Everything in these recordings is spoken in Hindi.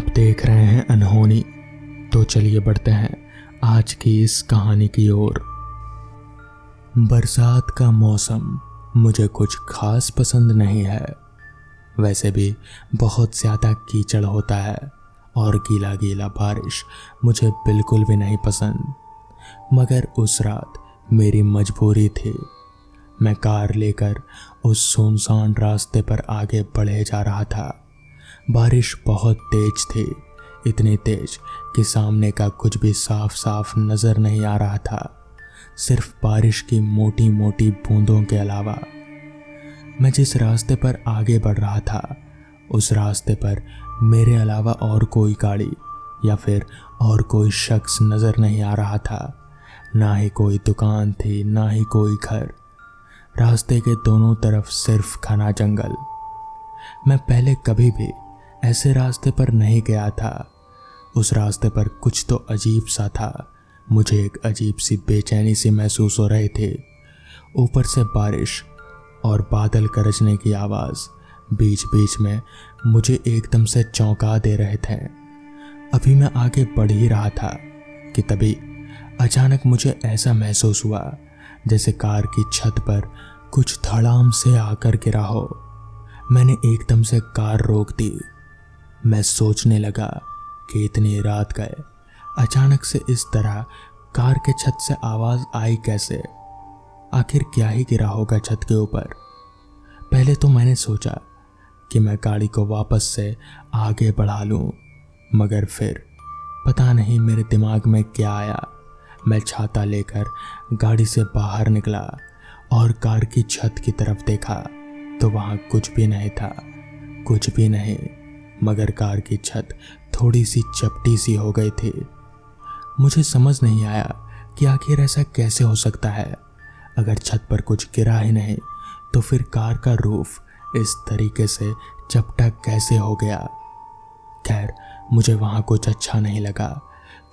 आप देख रहे हैं अनहोनी। तो चलिए बढ़ते हैं आज की इस कहानी की ओर। बरसात का मौसम मुझे कुछ खास पसंद नहीं है। वैसे भी बहुत ज़्यादा कीचड़ होता है और गीला गीला बारिश मुझे बिल्कुल भी नहीं पसंद। मगर उस रात मेरी मजबूरी थी। मैं कार लेकर उस सुनसान रास्ते पर आगे बढ़े जा रहा था। बारिश बहुत तेज थी, इतनी तेज कि सामने का कुछ भी साफ साफ नजर नहीं आ रहा था, सिर्फ बारिश की मोटी मोटी बूंदों के अलावा। मैं जिस रास्ते पर आगे बढ़ रहा था उस रास्ते पर मेरे अलावा और कोई गाड़ी या फिर और कोई शख्स नजर नहीं आ रहा था। ना ही कोई दुकान थी, ना ही कोई घर। रास्ते के दोनों तरफ सिर्फ घना जंगल। मैं पहले कभी भी ऐसे रास्ते पर नहीं गया था। उस रास्ते पर कुछ तो अजीब सा था। मुझे एक अजीब सी बेचैनी सी महसूस हो रही थी। ऊपर से बारिश और बादल गरजने की आवाज़ बीच बीच में मुझे एकदम से चौंका दे रहे थे। अभी मैं आगे बढ़ ही रहा था कि तभी अचानक मुझे ऐसा महसूस हुआ जैसे कार की छत पर कुछ धड़ाम से आकर गिरा हो। मैंने एकदम से कार रोक दी। मैं सोचने लगा कि इतनी रात गए, अचानक से इस तरह कार के छत से आवाज़ आई कैसे? आखिर क्या ही गिरा होगा छत के ऊपर? पहले तो मैंने सोचा कि मैं गाड़ी को वापस से आगे बढ़ा लूं, मगर फिर पता नहीं मेरे दिमाग में क्या आया। मैं छाता लेकर गाड़ी से बाहर निकला और कार की छत की तरफ देखा तो वहाँ कुछ भी नहीं था, कुछ भी नहीं। मगर कार की छत थोड़ी सी चपटी सी हो गई थी। मुझे समझ नहीं आया कि आखिर ऐसा कैसे हो सकता है। अगर छत पर कुछ गिरा ही नहीं तो फिर कार का रूफ इस तरीके से चपटा कैसे हो गया? खैर, मुझे वहाँ कुछ अच्छा नहीं लगा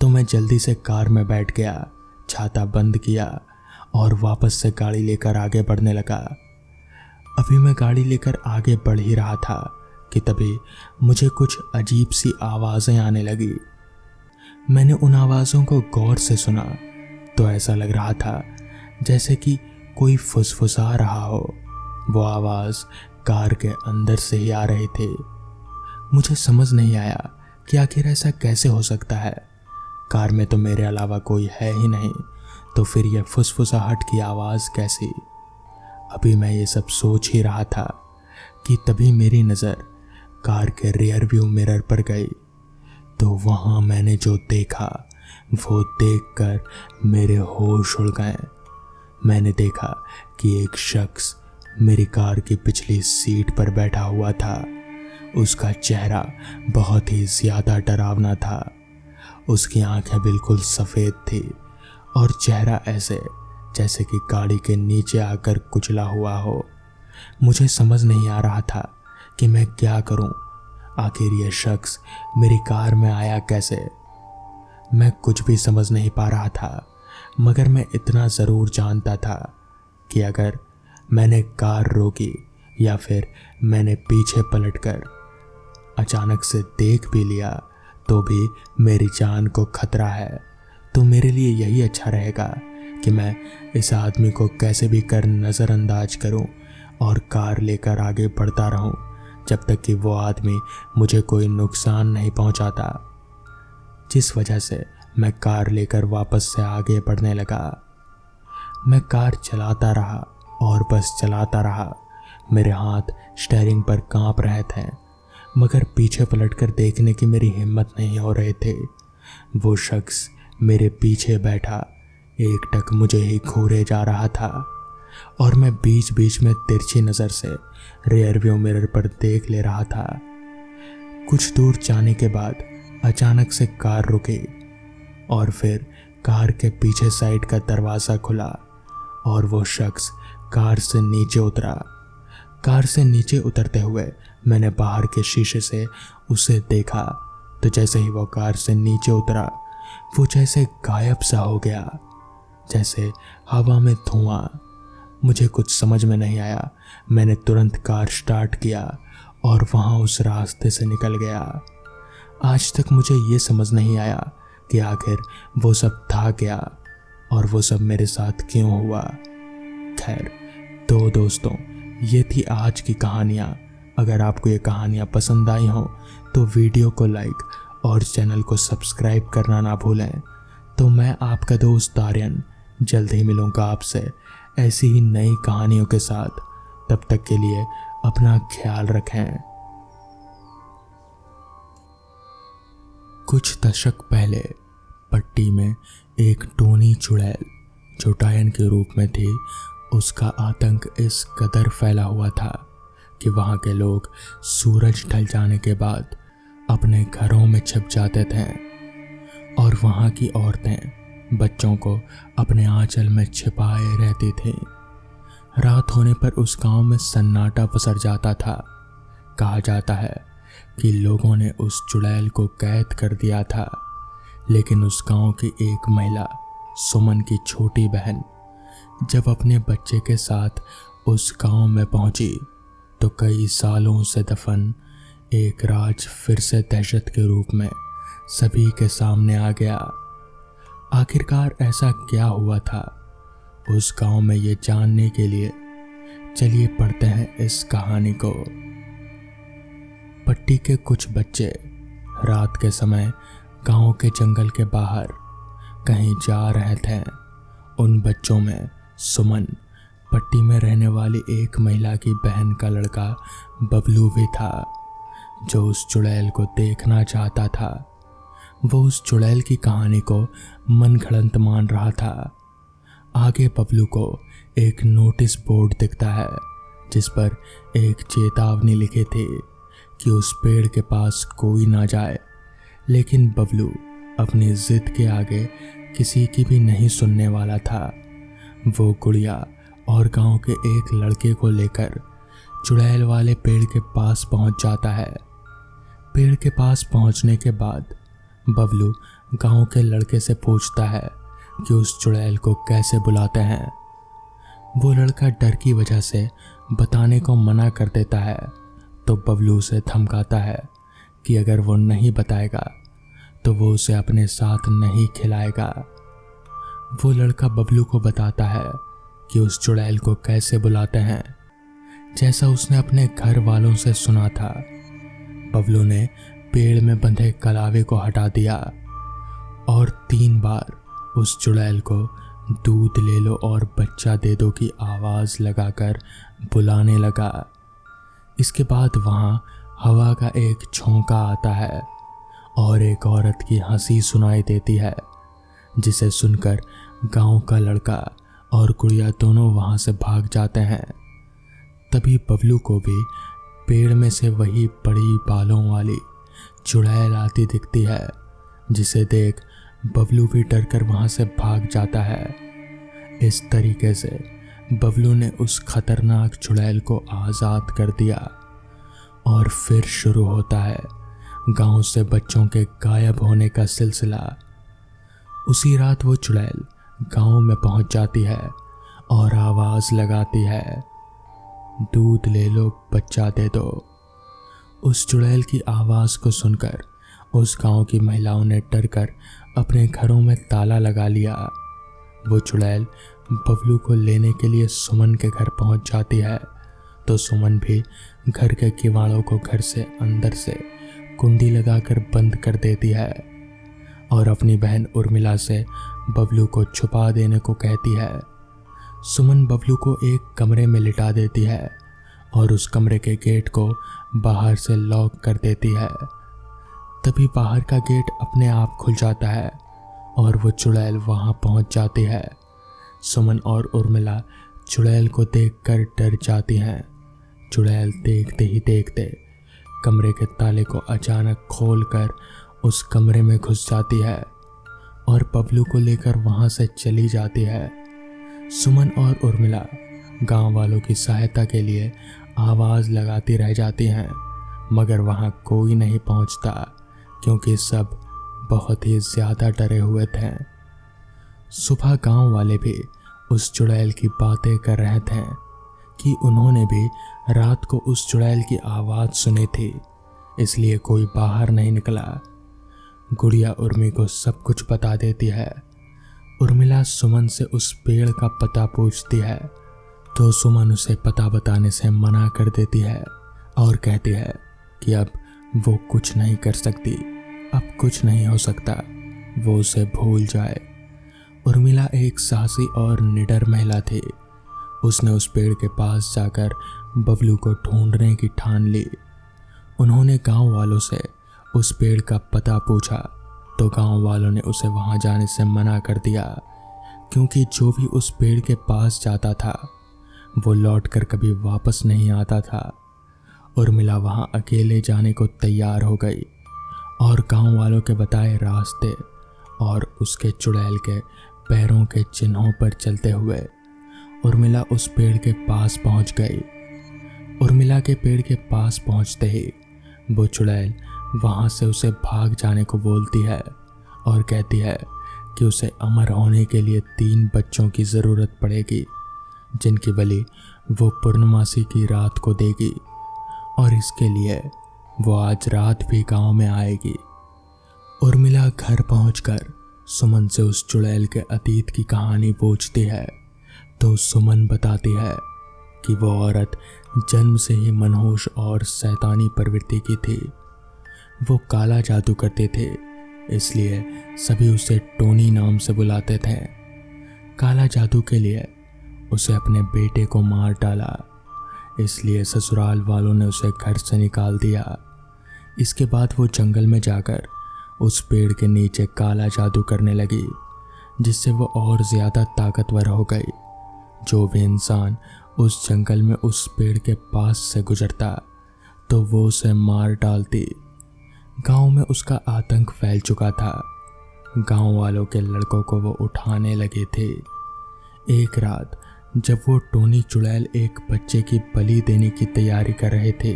तो मैं जल्दी से कार में बैठ गया, छाता बंद किया और वापस से गाड़ी लेकर आगे बढ़ने लगा। अभी मैं गाड़ी लेकर आगे बढ़ ही रहा था कि तभी मुझे कुछ अजीब सी आवाज़ें आने लगी। मैंने उन आवाज़ों को गौर से सुना तो ऐसा लग रहा था जैसे कि कोई फुसफुसा रहा हो। वो आवाज़ कार के अंदर से ही आ रही थी। मुझे समझ नहीं आया कि आखिर ऐसा कैसे हो सकता है। कार में तो मेरे अलावा कोई है ही नहीं, तो फिर यह फुसफुसाहट की आवाज़ कैसी? अभी मैं ये सब सोच ही रहा था कि तभी मेरी नज़र कार के रियर व्यू मिरर पर गई तो वहाँ मैंने जो देखा वो देखकर मेरे होश उड़ गए। मैंने देखा कि एक शख्स मेरी कार की पिछली सीट पर बैठा हुआ था। उसका चेहरा बहुत ही ज़्यादा डरावना था। उसकी आंखें बिल्कुल सफ़ेद थी और चेहरा ऐसे जैसे कि गाड़ी के नीचे आकर कुचला हुआ हो। मुझे समझ नहीं आ रहा था कि मैं क्या करूं। आखिर यह शख्स मेरी कार में आया कैसे? मैं कुछ भी समझ नहीं पा रहा था, मगर मैं इतना ज़रूर जानता था कि अगर मैंने कार रोकी या फिर मैंने पीछे पलटकर अचानक से देख भी लिया तो भी मेरी जान को खतरा है। तो मेरे लिए यही अच्छा रहेगा कि मैं इस आदमी को कैसे भी कर नज़रअंदाज करूं और कार लेकर आगे बढ़ता रहूं जब तक कि वो आदमी मुझे कोई नुकसान नहीं पहुंचाता। जिस वजह से मैं कार लेकर वापस से आगे बढ़ने लगा। मैं कार चलाता रहा और बस चलाता रहा। मेरे हाथ स्टीयरिंग पर कांप रहे थे, मगर पीछे पलटकर देखने की मेरी हिम्मत नहीं हो रही थी। वो शख्स मेरे पीछे बैठा एकटक मुझे ही घूरे जा रहा था और मैं बीच बीच में तिरछी नज़र से रियर व्यू मिरर पर देख ले रहा था। कुछ दूर जाने के बाद अचानक से कार रुकी और फिर कार के पीछे साइड का दरवाज़ा खुला और वो शख्स कार से नीचे उतरा। कार से नीचे उतरते हुए मैंने बाहर के शीशे से उसे देखा तो जैसे ही वो कार से नीचे उतरा वो जैसे गायब सा हो गया, जैसे हवा में धुआं। मुझे कुछ समझ में नहीं आया। मैंने तुरंत कार स्टार्ट किया और वहाँ उस रास्ते से निकल गया। आज तक मुझे ये समझ नहीं आया कि आखिर वो सब था क्या और वो सब मेरे साथ क्यों हुआ। खैर, तो दोस्तों, ये थी आज की कहानियाँ। अगर आपको ये कहानियाँ पसंद आई हों तो वीडियो को लाइक और चैनल को सब्सक्राइब करना ना भूलें। तो मैं आपका दोस्त आर्यन जल्द ही मिलूँगा आपसे ऐसी ही नई कहानियों के साथ। तब तक के लिए अपना ख्याल रखें। कुछ दशक पहले पट्टी में एक टोनी चुड़ैल जो डायन के रूप में थी, उसका आतंक इस कदर फैला हुआ था कि वहाँ के लोग सूरज ढल जाने के बाद अपने घरों में छिप जाते थे और वहाँ की औरतें बच्चों को अपने आंचल में छिपाए रहती थीं। रात होने पर उस गांव में सन्नाटा पसर जाता था। कहा जाता है कि लोगों ने उस चुड़ैल को कैद कर दिया था, लेकिन उस गांव की एक महिला, सुमन की छोटी बहन, जब अपने बच्चे के साथ उस गांव में पहुंची तो कई सालों से दफन एक राज फिर से दहशत के रूप में सभी के सामने आ गया। आखिरकार ऐसा क्या हुआ था उस गांव में, ये जानने के लिए चलिए पढ़ते हैं इस कहानी को। पट्टी के कुछ बच्चे रात के समय गांव के जंगल के बाहर कहीं जा रहे थे। उन बच्चों में सुमन, पट्टी में रहने वाली एक महिला की बहन का लड़का बबलू भी था, जो उस चुड़ैल को देखना चाहता था। वो उस चुड़ैल की कहानी को मनगढ़ंत मान रहा था। आगे बबलू को एक नोटिस बोर्ड दिखता है जिस पर एक चेतावनी लिखी थी कि उस पेड़ के पास कोई ना जाए। लेकिन बबलू अपनी जिद के आगे किसी की भी नहीं सुनने वाला था। वो गुड़िया और गांव के एक लड़के को लेकर चुड़ैल वाले पेड़ के पास पहुंच जाता है। पेड़ के पास पहुंचने के बाद बबलू गांव के लड़के से पूछता है कि उस चुड़ैल को कैसे बुलाते हैं। वो लड़का डर की वजह से बताने को मना कर देता है, तो बबलू उसे धमकाता है कि अगर वो नहीं बताएगा तो वो उसे अपने साथ नहीं खिलाएगा। वो लड़का बबलू को बताता है कि उस चुड़ैल को कैसे बुलाते हैं, जैसा उसने अपने घर वालों से सुना था। बबलू ने पेड़ में बंधे कलावे को हटा दिया और 3 बार उस चुड़ैल को दूध ले लो और बच्चा दे दो की आवाज़ लगाकर बुलाने लगा। इसके बाद वहाँ हवा का एक झोंका आता है और एक औरत की हंसी सुनाई देती है, जिसे सुनकर गांव का लड़का और गुड़िया दोनों वहाँ से भाग जाते हैं। तभी बबलू को भी पेड़ में से वही बड़ी बालों वाली चुड़ैल आती दिखती है, जिसे देख बबलू भी डरकर वहाँ से भाग जाता है। इस तरीके से बबलू ने उस खतरनाक चुड़ैल को आज़ाद कर दिया और फिर शुरू होता है गांव से बच्चों के गायब होने का सिलसिला। उसी रात वो चुड़ैल गांव में पहुंच जाती है और आवाज़ लगाती है, दूध ले लो बच्चा दे दो। उस चुड़ैल की आवाज़ को सुनकर उस गांव की महिलाओं ने डरकर अपने घरों में ताला लगा लिया। वो चुड़ैल बबलू को लेने के लिए सुमन के घर पहुंच जाती है, तो सुमन भी घर के किवाड़ों को घर से अंदर से कुंडी लगाकर बंद कर देती है और अपनी बहन उर्मिला से बबलू को छुपा देने को कहती है। सुमन बबलू को एक कमरे में लिटा देती है और उस कमरे के गेट को बाहर से लॉक कर देती है। तभी बाहर का गेट अपने आप खुल जाता है और वो चुड़ैल वहां पहुंच जाती है। सुमन और उर्मिला चुड़ैल को देखकर डर जाती हैं। चुड़ैल देखते ही देखते कमरे के ताले को अचानक खोलकर उस कमरे में घुस जाती है और बबलू को लेकर वहां से चली जाती है। सुमन और उर्मिला गांव वालों की सहायता के लिए आवाज़ लगाती रह जाती हैं, मगर वहां कोई नहीं पहुंचता क्योंकि सब बहुत ही ज़्यादा डरे हुए थे। सुबह गांव वाले भी उस चुड़ैल की बातें कर रहे थे कि उन्होंने भी रात को उस चुड़ैल की आवाज़ सुनी थी। इसलिए कोई बाहर नहीं निकला। गुड़िया उर्मी को सब कुछ बता देती है। उर्मिला सुमन से उस पेड़ का पता पूछती है तो सुमन उसे पता बताने से मना कर देती है और कहती है कि अब वो कुछ नहीं कर सकती, अब कुछ नहीं हो सकता, वो उसे भूल जाए। उर्मिला एक साहसी और निडर महिला थी। उसने उस पेड़ के पास जाकर बबलू को ढूंढने की ठान ली। उन्होंने गांव वालों से उस पेड़ का पता पूछा तो गांव वालों ने उसे वहां जाने से मना कर दिया, क्योंकि जो भी उस पेड़ के पास जाता था वो लौटकर कभी वापस नहीं आता था। उर्मिला वहां अकेले जाने को तैयार हो गई और गांव वालों के बताए रास्ते और उसके चुड़ैल के पैरों के चिन्हों पर चलते हुए उर्मिला उस पेड़ के पास पहुंच गई। उर्मिला के पेड़ के पास पहुंचते ही वो चुड़ैल वहां से उसे भाग जाने को बोलती है और कहती है कि उसे अमर होने के लिए 3 बच्चों की ज़रूरत पड़ेगी, जिनकी बलि वो पूर्णमासी की रात को देगी और इसके लिए वो आज रात भी गांव में आएगी। उर्मिला घर पहुंचकर सुमन से उस चुड़ैल के अतीत की कहानी पूछती है तो सुमन बताती है कि वो औरत जन्म से ही मनहूस और शैतानी प्रवृत्ति की थी। वो काला जादू करते थे, इसलिए सभी उसे टोनी नाम से बुलाते थे। काला जादू के लिए उसे अपने बेटे को मार डाला, इसलिए ससुराल वालों ने उसे घर से निकाल दिया। इसके बाद वो जंगल में जाकर उस पेड़ के नीचे काला जादू करने लगी, जिससे वो और ज़्यादा ताकतवर हो गई। जो भी इंसान उस जंगल में उस पेड़ के पास से गुजरता तो वो उसे मार डालती। गांव में उसका आतंक फैल चुका था। गांव वालों के लड़कों को वो उठाने लगे थे। एक रात जब वो टोनी चुड़ैल एक बच्चे की बलि देने की तैयारी कर रहे थे,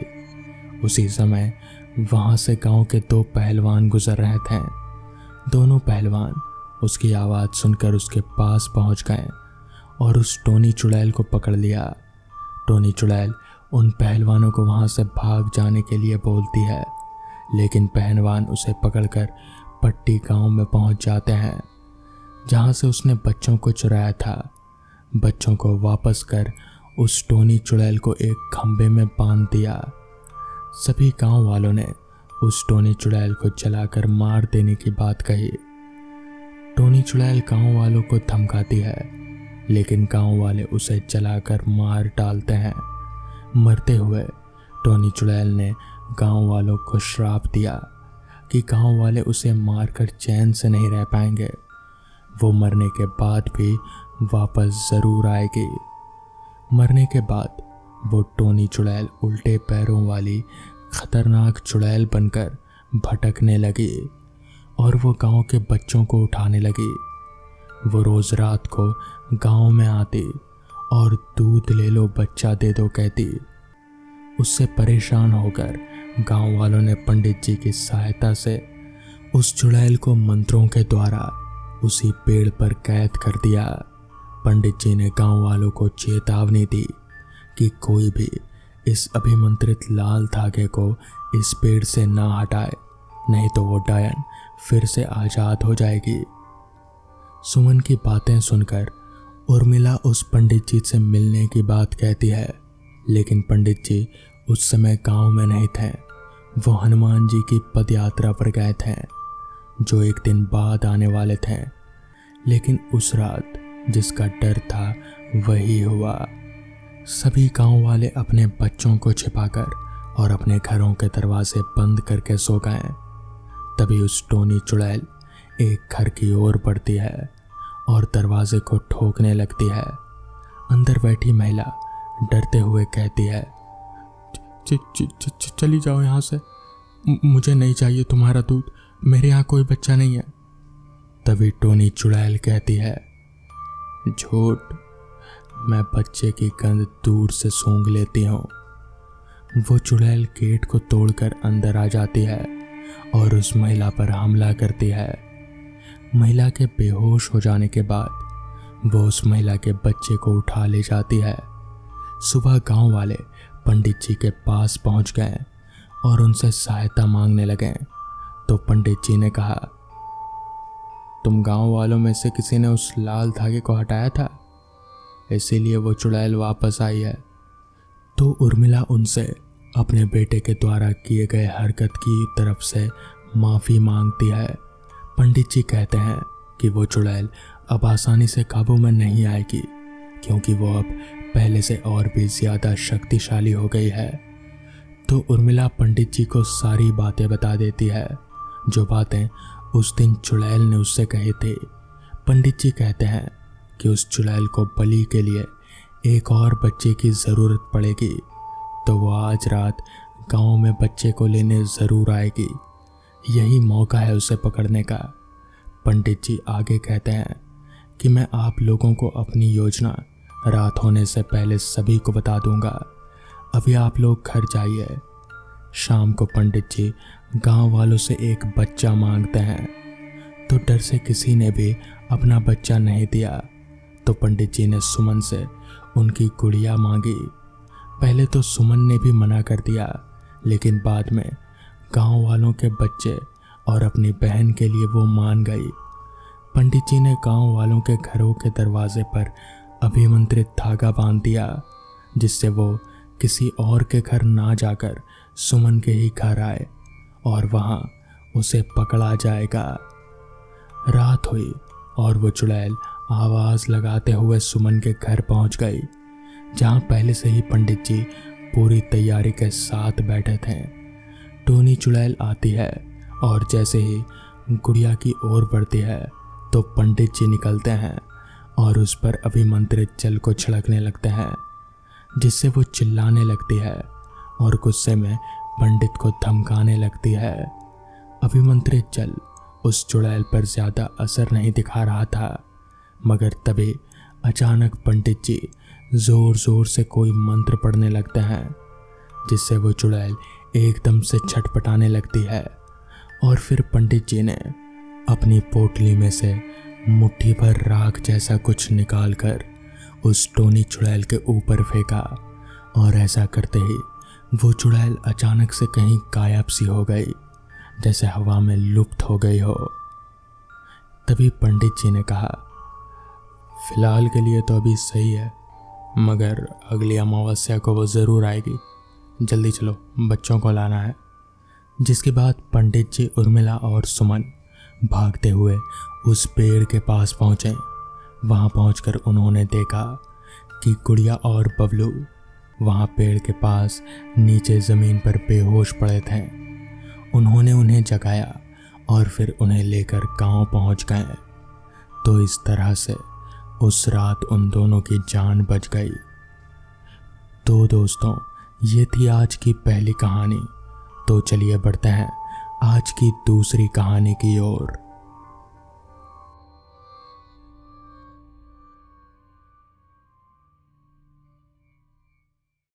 उसी समय वहां से गांव के 2 पहलवान गुजर रहे थे। दोनों पहलवान उसकी आवाज़ सुनकर उसके पास पहुंच गए और उस टोनी चुड़ैल को पकड़ लिया। टोनी चुड़ैल उन पहलवानों को वहां से भाग जाने के लिए बोलती है, लेकिन पहलवान उसे पकड़कर पट्टी गांव में पहुंच जाते हैं, जहां से उसने बच्चों को चुराया था। बच्चों को वापस कर उस टोनी चुड़ैल को एक खंबे में बांध दिया। सभी गांव वालों ने उस टोनी चुड़ैल को जलाकर मार देने की बात कही। टोनी चुड़ैल गांव वालों को धमकाती है, लेकिन गांव वाले उसे जलाकर मार डालते हैं। मरते हुए टोनी चुड़ैल ने गांव वालों को श्राप दिया कि गांव वाले उसे मारकर चैन से नहीं रह पाएंगे। वो मरने के बाद भी वापस ज़रूर आएगी। मरने के बाद वो टोनी चुड़ैल उल्टे पैरों वाली खतरनाक चुड़ैल बनकर भटकने लगी और वो गांव के बच्चों को उठाने लगी। वो रोज़ रात को गांव में आती और दूध ले लो बच्चा दे दो कहती। उससे परेशान होकर गांव वालों ने पंडित जी की सहायता से उस चुड़ैल को मंत्रों के द्वारा उसी पेड़ पर कैद कर दिया। पंडित जी ने गांव वालों को चेतावनी दी कि कोई भी इस अभिमंत्रित लाल धागे को इस पेड़ से ना हटाए, नहीं तो वो डायन फिर से आज़ाद हो जाएगी। सुमन की बातें सुनकर उर्मिला उस पंडित जी से मिलने की बात कहती है, लेकिन पंडित जी उस समय गांव में नहीं थे। वो हनुमान जी की पदयात्रा पर गए थे, जो एक दिन बाद आने वाले थे। लेकिन उस रात जिसका डर था वही हुआ। सभी गांव वाले अपने बच्चों को छिपाकर और अपने घरों के दरवाजे बंद करके सो गए। तभी उस टोनी चुड़ैल एक घर की ओर बढ़ती है और दरवाजे को ठोकने लगती है। अंदर बैठी महिला डरते हुए कहती है, चली जाओ यहाँ से, मुझे नहीं चाहिए तुम्हारा दूध, मेरे यहाँ कोई बच्चा नहीं है। तभी टोनी चुड़ैल कहती है, झूठ, मैं बच्चे की गंध दूर से सूंघ लेती हूँ। वो चुड़ैल गेट को तोड़कर अंदर आ जाती है और उस महिला पर हमला करती है। महिला के बेहोश हो जाने के बाद वो उस महिला के बच्चे को उठा ले जाती है। सुबह गांव वाले पंडित जी के पास पहुंच गए और उनसे सहायता मांगने लगे तो पंडित जी ने कहा, तुम गांव वालों में से किसी ने उस लाल धागे को हटाया था, इसीलिए वो चुड़ैल वापस आई है। तो उर्मिला उनसे अपने बेटे के द्वारा किए गए हरकत की तरफ से माफ़ी मांगती है। पंडित जी कहते हैं कि वो चुड़ैल अब आसानी से काबू में नहीं आएगी, क्योंकि वो अब पहले से और भी ज़्यादा शक्तिशाली हो गई है। तो उर्मिला पंडित जी को सारी बातें बता देती है, जो बातें उस दिन चुड़ैल ने उससे कही थी। पंडित जी कहते हैं कि उस चुड़ैल को बलि के लिए एक और बच्चे की ज़रूरत पड़ेगी, तो वो आज रात गांव में बच्चे को लेने ज़रूर आएगी। यही मौका है उसे पकड़ने का। पंडित जी आगे कहते हैं कि मैं आप लोगों को अपनी योजना रात होने से पहले सभी को बता दूंगा। अभी आप लोग घर जाइए। शाम को पंडित जी गांव वालों से एक बच्चा मांगते हैं, तो डर से किसी ने भी अपना बच्चा नहीं दिया। तो पंडित जी ने सुमन से उनकी गुड़िया मांगी। पहले तो सुमन ने भी मना कर दिया, लेकिन बाद में गांव वालों के बच्चे और अपनी बहन के लिए वो मान गई। पंडित जी ने गांव वालों के घरों के दरवाजे पर अभिमंत्रित धागा बांध दिया, जिससे वो किसी और के घर ना जाकर सुमन के ही घर आए और वहां उसे पकड़ा जाएगा। रात हुई और वो चुड़ैल आवाज़ लगाते हुए सुमन के घर पहुंच गई, जहां पहले से ही पंडित जी पूरी तैयारी के साथ बैठे थे। टोनी चुड़ैल आती है और जैसे ही गुड़िया की ओर बढ़ती है तो पंडित जी निकलते हैं और उस पर अभिमंत्रित जल को छिड़कने लगते हैं, जिससे वो चिल्लाने लगती है और गुस्से में पंडित को धमकाने लगती है। अभिमंत्रित जल उस चुड़ैल पर ज़्यादा असर नहीं दिखा रहा था, मगर तभी अचानक पंडित जी ज़ोर ज़ोर से कोई मंत्र पढ़ने लगते हैं, जिससे वो चुड़ैल एकदम से छटपटाने लगती है। और फिर पंडित जी ने अपनी पोटली में से मुट्ठी भर राख जैसा कुछ निकालकर उस टोनी चुड़ैल के ऊपर फेंका, और ऐसा करते ही वो चुड़ैल अचानक से कहीं गायब सी हो गई, जैसे हवा में लुप्त हो गई हो। तभी पंडित जी ने कहा, फिलहाल के लिए तो अभी सही है, मगर अगली अमावस्या को वो ज़रूर आएगी। जल्दी चलो, बच्चों को लाना है। जिसके बाद पंडित जी, उर्मिला और सुमन भागते हुए उस पेड़ के पास पहुँचे। वहाँ पहुंचकर उन्होंने देखा कि गुड़िया और बबलू वहाँ पेड़ के पास नीचे ज़मीन पर बेहोश पड़े थे। उन्होंने उन्हें जगाया और फिर उन्हें लेकर गांव पहुंच गए। तो इस तरह से उस रात उन दोनों की जान बच गई। तो दोस्तों, ये थी आज की पहली कहानी। तो चलिए बढ़ते हैं आज की दूसरी कहानी की ओर।